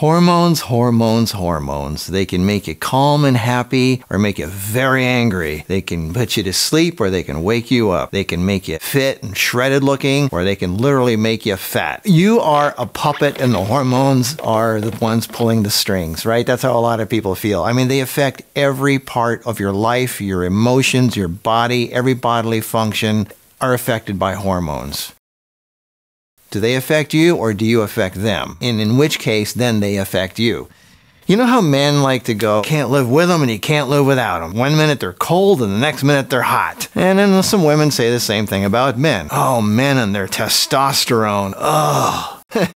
Hormones, hormones, hormones. They can make you calm and happy or make you very angry. They can put you to sleep or they can wake you up. They can make you fit and shredded looking or they can literally make you fat. You are a puppet and the hormones are the ones pulling the strings, right? That's how a lot of people feel. I mean, they affect every part of your life, your emotions, your body, every bodily function are affected by hormones. Do they affect you or do you affect them? And in which case, then they affect you. You know how men like to go, can't live with them and you can't live without them. One minute they're cold and the next minute they're hot. And then some women say the same thing about men. Oh, men and their testosterone. Oh.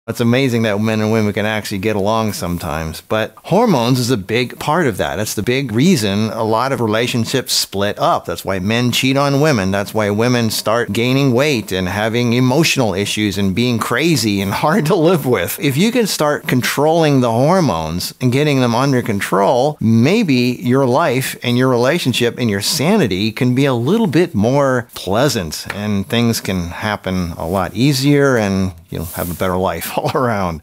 It's amazing that men and women can actually get along sometimes. But hormones is a big part of that. That's the big reason a lot of relationships split up. That's why men cheat on women. That's why women start gaining weight and having emotional issues and being crazy and hard to live with. If you can start controlling the hormones and getting them under control, maybe your life and your relationship and your sanity can be a little bit more pleasant and things can happen a lot easier and you'll have a better life all around.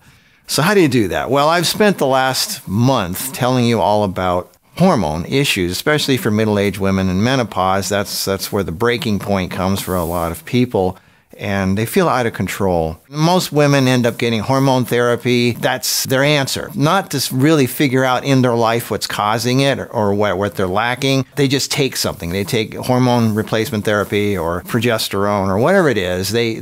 So how do you do that? Well, I've spent the last month telling you all about hormone issues, especially for middle-aged women and menopause. That's where the breaking point comes for a lot of people, and they feel out of control. Most women end up getting hormone therapy. That's their answer. Not to really figure out in their life what's causing it or what they're lacking. They just take something. They take hormone replacement therapy or progesterone or whatever it is. They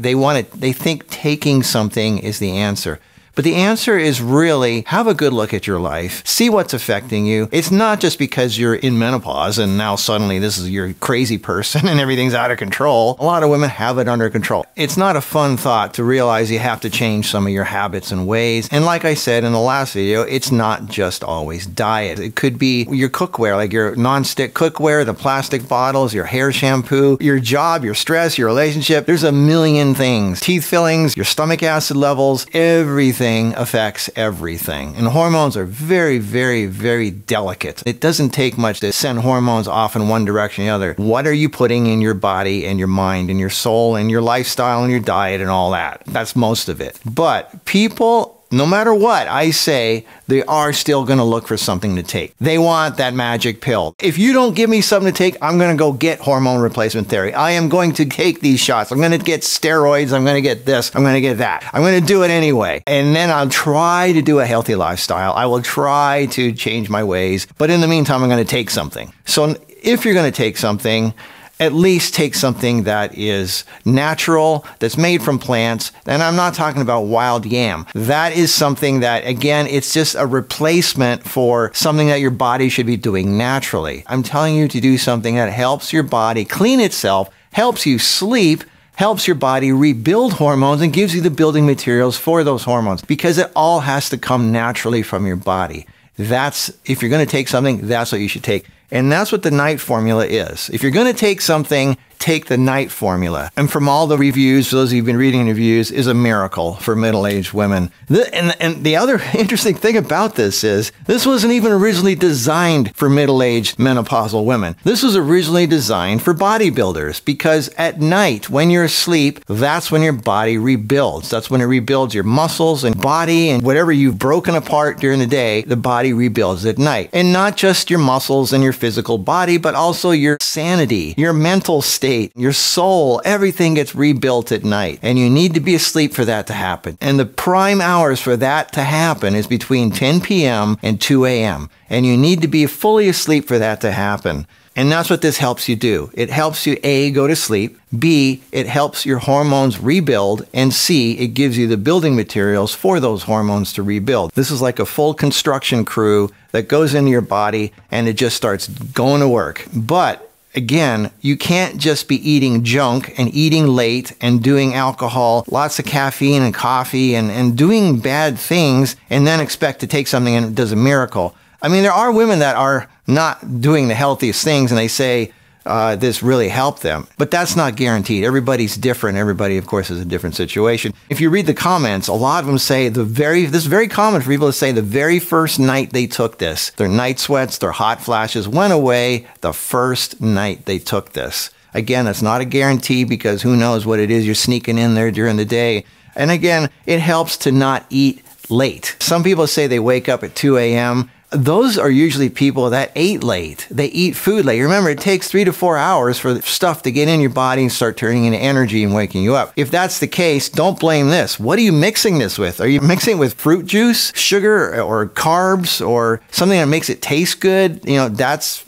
think taking something is the answer. But the answer is really have a good look at your life. See what's affecting you. It's not just because you're in menopause and now suddenly this is your crazy person and everything's out of control. A lot of women have it under control. It's not a fun thought to realize you have to change some of your habits and ways. And like I said in the last video, it's not just always diet. It could be your cookware, like your non-stick cookware, the plastic bottles, your hair shampoo, your job, your stress, your relationship. There's a million things. Teeth fillings, your stomach acid levels, everything affects everything. And hormones are very, very, very delicate. It doesn't take much to send hormones off in one direction or the other. What are you putting in your body and your mind and your soul and your lifestyle and your diet and all that? That's most of it. But people, no matter what I say, they are still going to look for something to take. They want that magic pill. If you don't give me something to take, I'm going to go get hormone replacement therapy. I am going to take these shots. I'm going to get steroids. I'm going to get this. I'm going to get that. I'm going to do it anyway. And then I'll try to do a healthy lifestyle. I will try to change my ways. But in the meantime, I'm going to take something. So if you're going to take something, at least take something that is natural, that's made from plants. And I'm not talking about wild yam. That is something that, again, it's just a replacement for something that your body should be doing naturally. I'm telling you to do something that helps your body clean itself, helps you sleep, helps your body rebuild hormones, and gives you the building materials for those hormones, because it all has to come naturally from your body. That's, if you're going to take something, that's what you should take. And that's what the night formula is. If you're going to take something, take the night formula. And from all the reviews, for those of you who've been reading reviews, is a miracle for middle-aged women. And the other interesting thing about this is, this wasn't even originally designed for middle-aged menopausal women. This was originally designed for bodybuilders, because at night, when you're asleep, that's when your body rebuilds. That's when it rebuilds your muscles and body, and whatever you've broken apart during the day, the body rebuilds at night. And not just your muscles and your physical body, but also your sanity, your mental state, your soul, everything gets rebuilt at night. And you need to be asleep for that to happen. And the prime hours for that to happen is between 10 p.m. and 2 a.m. And you need to be fully asleep for that to happen. And that's what this helps you do. It helps you, A, go to sleep, B, it helps your hormones rebuild, and C, it gives you the building materials for those hormones to rebuild. This is like a full construction crew that goes into your body and it just starts going to work. But again, you can't just be eating junk and eating late and doing alcohol, lots of caffeine and coffee and doing bad things and then expect to take something and it does a miracle. I mean, there are women that are not doing the healthiest things and they say this really helped them. But that's not guaranteed. Everybody's different. Everybody, of course, is a different situation. If you read the comments, a lot of them say this is very common for people to say the very first night they took this, their night sweats, their hot flashes went away the first night they took this. Again, that's not a guarantee, because who knows what it is you're sneaking in there during the day. And again, it helps to not eat late. Some people say they wake up at 2 a.m. Those are usually people that ate late. They eat food late. Remember, it takes 3 to 4 hours for stuff to get in your body and start turning into energy and waking you up. If that's the case, don't blame this. What are you mixing this with? Are you mixing it with fruit juice, sugar, or carbs, or something that makes it taste good? That's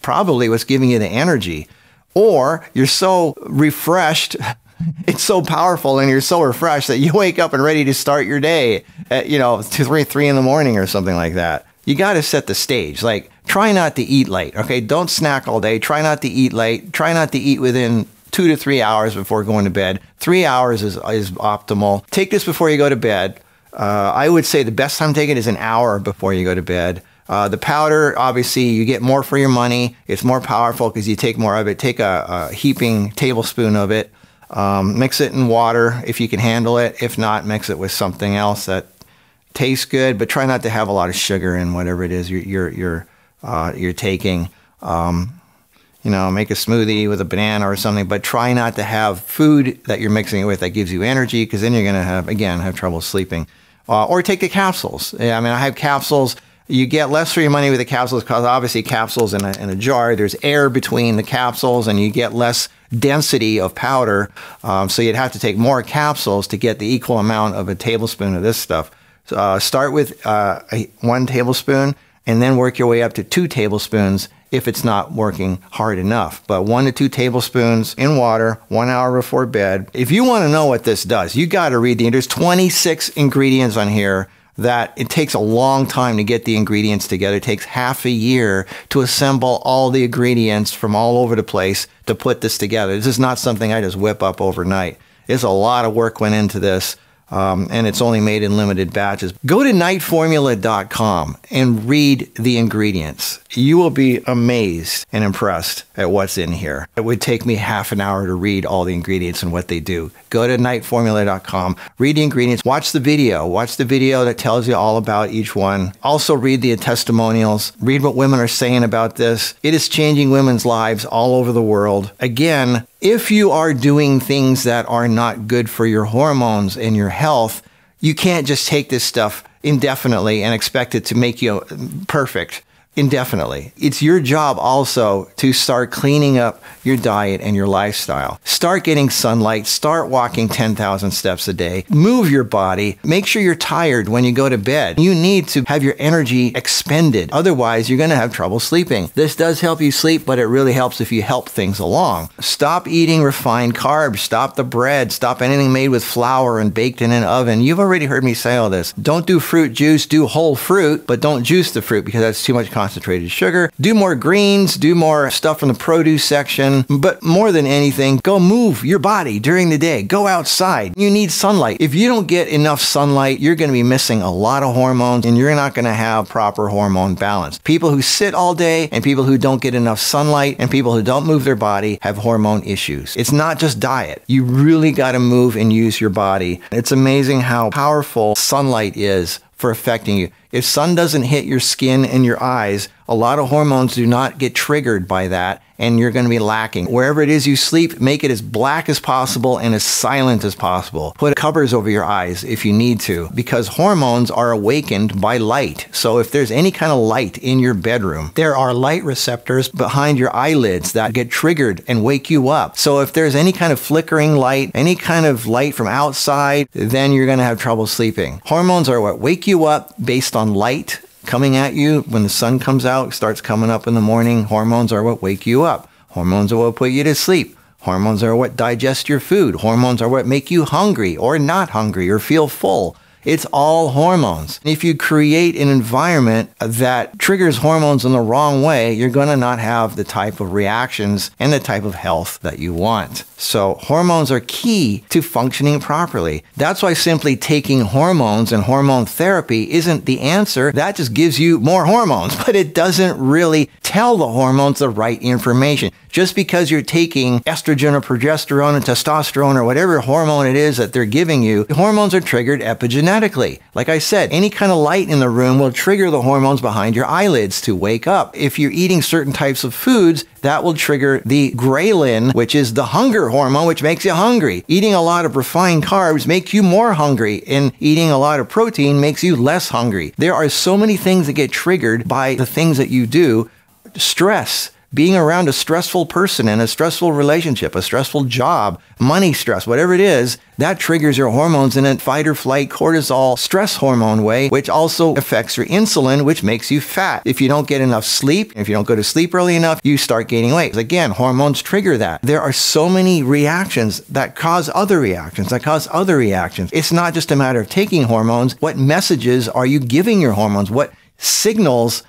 probably what's giving you the energy. Or you're so refreshed, it's so powerful, and you're so refreshed that you wake up and ready to start your day at 2, 3 in the morning or something like that. You got to set the stage. Like, try not to eat late, okay? Don't snack all day. Try not to eat late. Try not to eat within 2 to 3 hours before going to bed. 3 hours is optimal. Take this before you go to bed. I would say the best time to take it is an hour before you go to bed. The powder, obviously, you get more for your money. It's more powerful because you take more of it. Take a heaping tablespoon of it. Mix it in water if you can handle it. If not, mix it with something else that tastes good, but try not to have a lot of sugar in whatever it is you're taking. Make a smoothie with a banana or something, but try not to have food that you're mixing it with that gives you energy, because then you're going to have trouble sleeping. Or take the capsules. I have capsules. You get less for your money with the capsules because obviously capsules in a jar, there's air between the capsules and you get less density of powder. So you'd have to take more capsules to get the equal amount of a tablespoon of this stuff. Start with 1 tablespoon and then work your way up to 2 tablespoons if it's not working hard enough. But 1 to 2 tablespoons in water, 1 hour before bed. If you want to know what this does, you got to read there's 26 ingredients on here that it takes a long time to get the ingredients together. It takes half a year to assemble all the ingredients from all over the place to put this together. This is not something I just whip up overnight. There's a lot of work went into this. And it's only made in limited batches. Go to nightformula.com and read the ingredients. You will be amazed and impressed at what's in here. It would take me half an hour to read all the ingredients and what they do. Go to nightformula.com, read the ingredients, watch the video. Watch the video that tells you all about each one. Also read the testimonials. Read what women are saying about this. It is changing women's lives all over the world. Again, if you are doing things that are not good for your hormones and your health, you can't just take this stuff indefinitely and expect it to make you perfect indefinitely. It's your job also to start cleaning up your diet and your lifestyle. Start getting sunlight. Start walking 10,000 steps a day. Move your body. Make sure you're tired when you go to bed. You need to have your energy expended. Otherwise, you're going to have trouble sleeping. This does help you sleep, but it really helps if you help things along. Stop eating refined carbs. Stop the bread. Stop anything made with flour and baked in an oven. You've already heard me say all this. Don't do fruit juice. Do whole fruit, but don't juice the fruit because that's too much concentrated sugar. Do more greens. Do more stuff from the produce section. But more than anything, go move your body during the day. Go outside. You need sunlight. If you don't get enough sunlight, you're going to be missing a lot of hormones and you're not going to have proper hormone balance. People who sit all day and people who don't get enough sunlight and people who don't move their body have hormone issues. It's not just diet. You really got to move and use your body. It's amazing how powerful sunlight is for affecting you. If sun doesn't hit your skin and your eyes, a lot of hormones do not get triggered by that, and you're going to be lacking. Wherever it is you sleep, make it as black as possible and as silent as possible. Put covers over your eyes if you need to, because hormones are awakened by light. So if there's any kind of light in your bedroom, there are light receptors behind your eyelids that get triggered and wake you up. So if there's any kind of flickering light, any kind of light from outside, then you're going to have trouble sleeping. Hormones are what wake you up based on light coming at you. When the sun comes out, starts coming up in the morning, hormones are what wake you up. Hormones are what put you to sleep. Hormones are what digest your food. Hormones are what make you hungry or not hungry or feel full. It's all hormones. If you create an environment that triggers hormones in the wrong way, you're going to not have the type of reactions and the type of health that you want. So hormones are key to functioning properly. That's why simply taking hormones and hormone therapy isn't the answer. That just gives you more hormones, but it doesn't really tell the hormones the right information. Just because you're taking estrogen or progesterone and testosterone or whatever hormone it is that they're giving you, the hormones are triggered epigenetically. genetically. Like I said, any kind of light in the room will trigger the hormones behind your eyelids to wake up. If you're eating certain types of foods, that will trigger the ghrelin, which is the hunger hormone, which makes you hungry. Eating a lot of refined carbs makes you more hungry, and eating a lot of protein makes you less hungry. There are so many things that get triggered by the things that you do. Stress. Being around a stressful person in a stressful relationship, a stressful job, money stress, whatever it is, that triggers your hormones in a fight or flight cortisol stress hormone way, which also affects your insulin, which makes you fat. If you don't get enough sleep, if you don't go to sleep early enough, you start gaining weight. Again, hormones trigger that. There are so many reactions that cause other reactions, It's not just a matter of taking hormones. What messages are you giving your hormones? What signals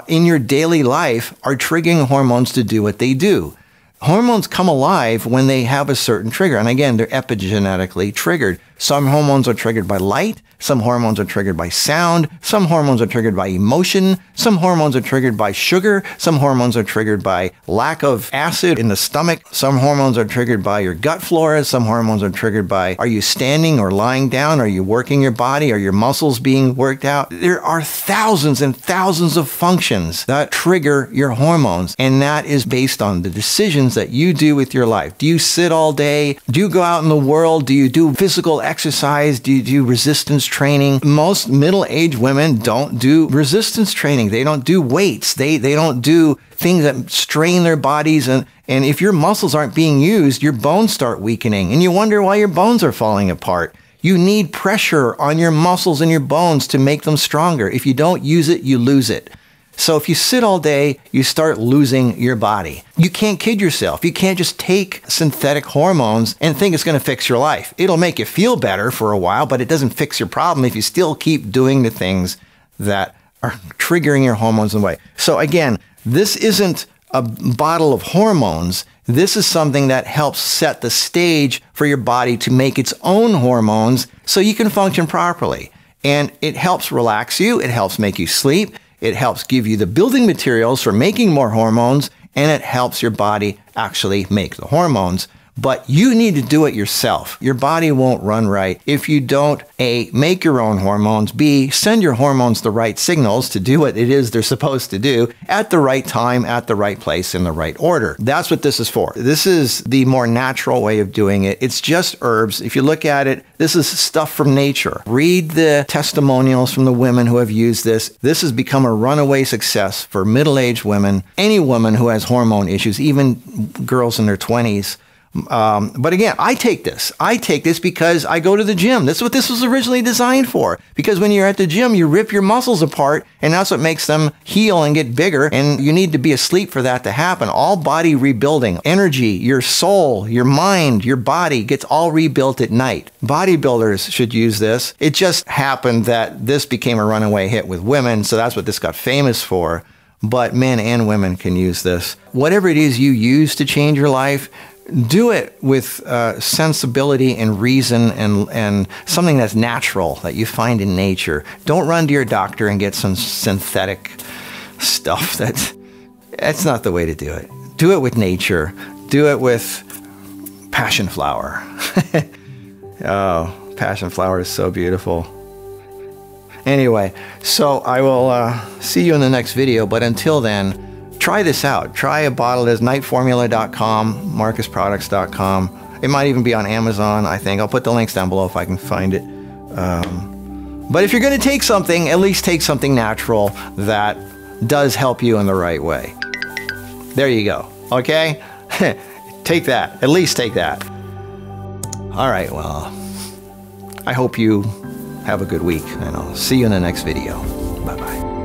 in your daily life are triggering hormones to do what they do? Hormones come alive when they have a certain trigger. And again, they're epigenetically triggered. Some hormones are triggered by light. Some hormones are triggered by sound. Some hormones are triggered by emotion. Some hormones are triggered by sugar. Some hormones are triggered by lack of acid in the stomach. Some hormones are triggered by your gut flora. Some hormones are triggered by, are you standing or lying down? Are you working your body? Are your muscles being worked out? There are thousands and thousands of functions that trigger your hormones. And that is based on the decisions that you do with your life. Do you sit all day? Do you go out in the world? Do you do physical exercise? Do you do resistance training? Most middle-aged women don't do resistance training. They don't do weights. They don't do things that strain their bodies. And if your muscles aren't being used, your bones start weakening. And you wonder why your bones are falling apart. You need pressure on your muscles and your bones to make them stronger. If you don't use it, you lose it. So if you sit all day, you start losing your body. You can't kid yourself. You can't just take synthetic hormones and think it's going to fix your life. It'll make you feel better for a while, but it doesn't fix your problem if you still keep doing the things that are triggering your hormones in a way. So again, this isn't a bottle of hormones. This is something that helps set the stage for your body to make its own hormones so you can function properly. And it helps relax you. It helps make you sleep. It helps give you the building materials for making more hormones, and it helps your body actually make the hormones. But you need to do it yourself. Your body won't run right if you don't, A, make your own hormones, B, send your hormones the right signals to do what it is they're supposed to do at the right time, at the right place, in the right order. That's what this is for. This is the more natural way of doing it. It's just herbs. If you look at it, this is stuff from nature. Read the testimonials from the women who have used this. This has become a runaway success for middle-aged women, any woman who has hormone issues, even girls in their 20s. But again, I take this because I go to the gym. That's what this was originally designed for. Because when you're at the gym, you rip your muscles apart, and that's what makes them heal and get bigger. And you need to be asleep for that to happen. All body rebuilding, energy, your soul, your mind, your body gets all rebuilt at night. Bodybuilders should use this. It just happened that this became a runaway hit with women, so that's what this got famous for. But men and women can use this. Whatever it is you use to change your life, do it with sensibility and reason and something that's natural that you find in nature. Don't run to your doctor and get some synthetic stuff. That's not the way to do it. Do it with nature. Do it with passion flower. Oh, passion flower is so beautiful. Anyway, so I will see you in the next video, but until then, try this out. Try a bottle. There's nightformula.com, marcusproducts.com. It might even be on Amazon, I think. I'll put the links down below if I can find it. But if you're going to take something, at least take something natural that does help you in the right way. There you go. Okay? Take that. At least take that. All right, well, I hope you have a good week, and I'll see you in the next video. Bye-bye.